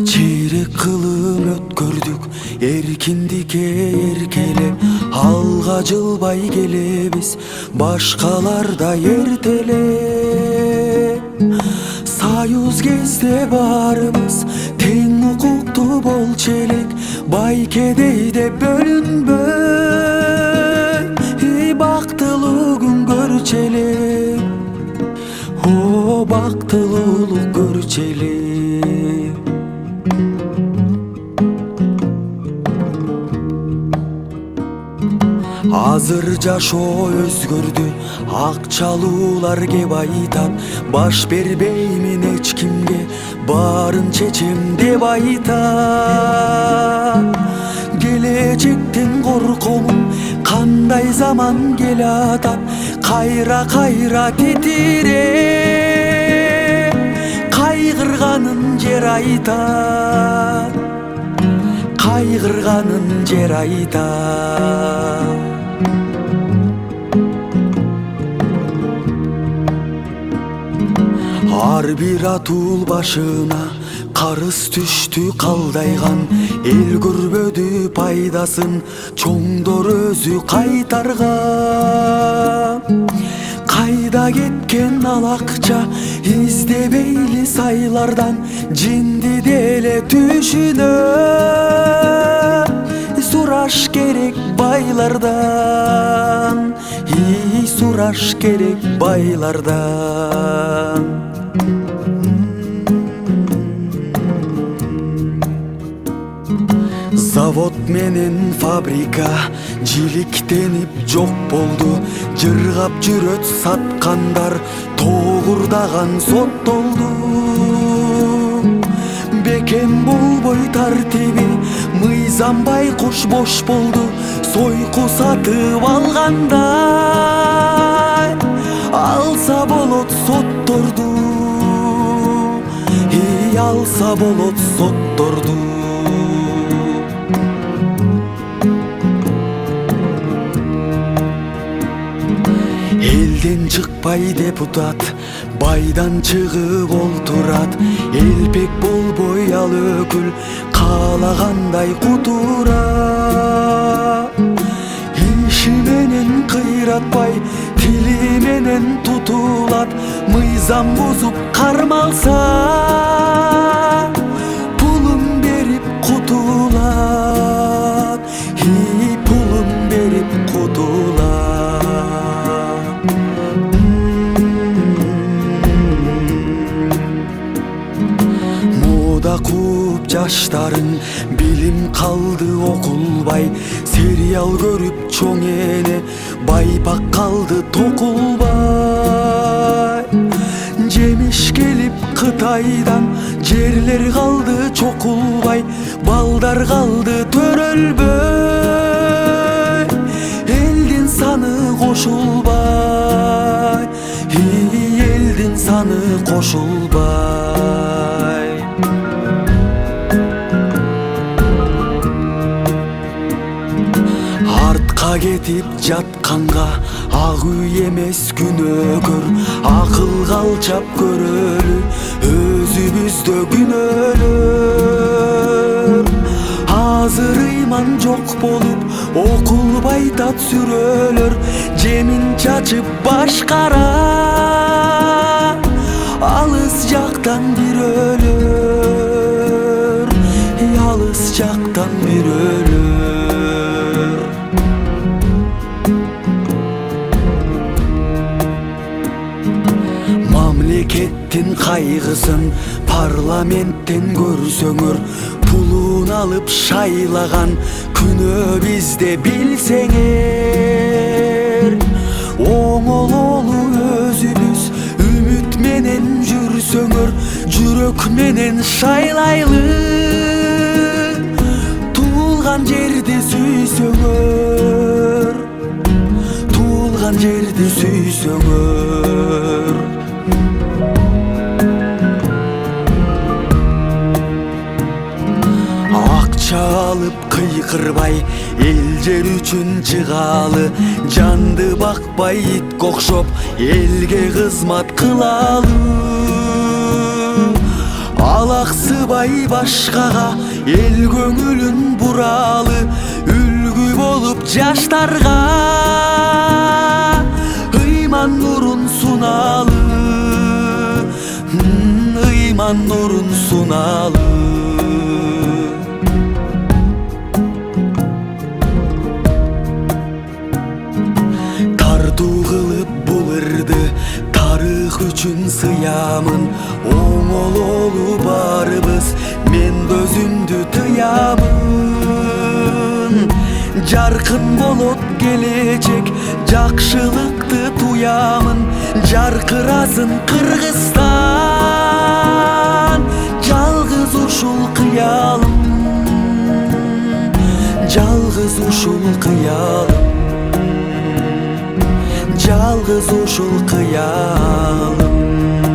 Çeyrek kılım ötkürdük erkindike erkele, alga jılbay gelebиз başkalarda ertele. Sayuz кезде barımız teң укуктуу болчу элек, байкедейде бөлүнбөй бактылуу күн көрчү элек, о бактылуулук көрчү элек. Азыр жашоо өзгөрдү, акчалуулар кеп айтат, баш бербеймин эч кимге, баарын чечем деп айтат. Келечектен коркомун, кандай заман келатат, кайра титире, кайгырганын жер айтат, кайгырганын жер айтат. Ар бир атул башына карыз түштү калдайган, эл көрбөдү пайдасын, чоңдор өзү кайтарган. Кайда кеткен ал акча, издебейли сайлардан, жинди деле түшүнөт, сураш керек байлардан, сураш керек байлардан. Завод менен фабрика жиликтенип жок болду, жыргап жүрөт саткандар тогурдаган соттолду. Бекем болбой тартиби, мыйзам байкуш бош болду, сойку сатып алгандай алса болот сотторду, алса болот сотторду. Элден чыкпай депутат, байдан чыгып олтурат, элпек болбой ал өкүл, каалагандай кутурат. Иши менен кыйратпай, тили менен тутулат, мыйзам бузуп кармалса, пулун берип кутулат, пулун берип кутулат. Кууп жаштарын билим калды окулбай, сериал көрүп чоң эне байпак калды токулбай. Жемиш келип Кытайдан, жерлер калды чокулбай, балдар калды төрөлбөй, элдин саны кошулбай, элдин саны кошулбай. Кетип жатканга ак үй эмес күнөөгөр, акылга алчап көрөлү өзүбүздө күнөөлөр. Азыр ыйман жок болуп окулбай тат сүрөлөр, жемин чачып башкара алыс жактан бир өлөр, алыс жактан бир өлөр. Мамлекеттин кайгысын парламенттен көрсөңөр, пулун алып шайлаган күнөө бизде билсеңер. Оңололу өзүбүз үмүт менен жүрсөңөр, жүрөк менен шайлайлы, туылган жерди сүйсөңөр, туылган жерди бирди сүйсөңөр. Акча алып кыйкырбай эл жер үчүн чыгалы, жанды бакпай итке окшоп элге кызмат кылалы. Алаксыбай башкага эл көңүлүн буралы, үлгү болуп жаштарга ыйман нурун суналы, ыйман нурун суналы. Тартуу кылып бул ырды тарых үчүн сыямын, оңололу барыбыз мен өзүмдү тыямын. Жаркын болот келечек, жакшылыкты туямын, жаркырасын Кыргызстан, жалгыз ушул кыялым, жалгыз ушул кыялым, жалгыз ушул кыялым.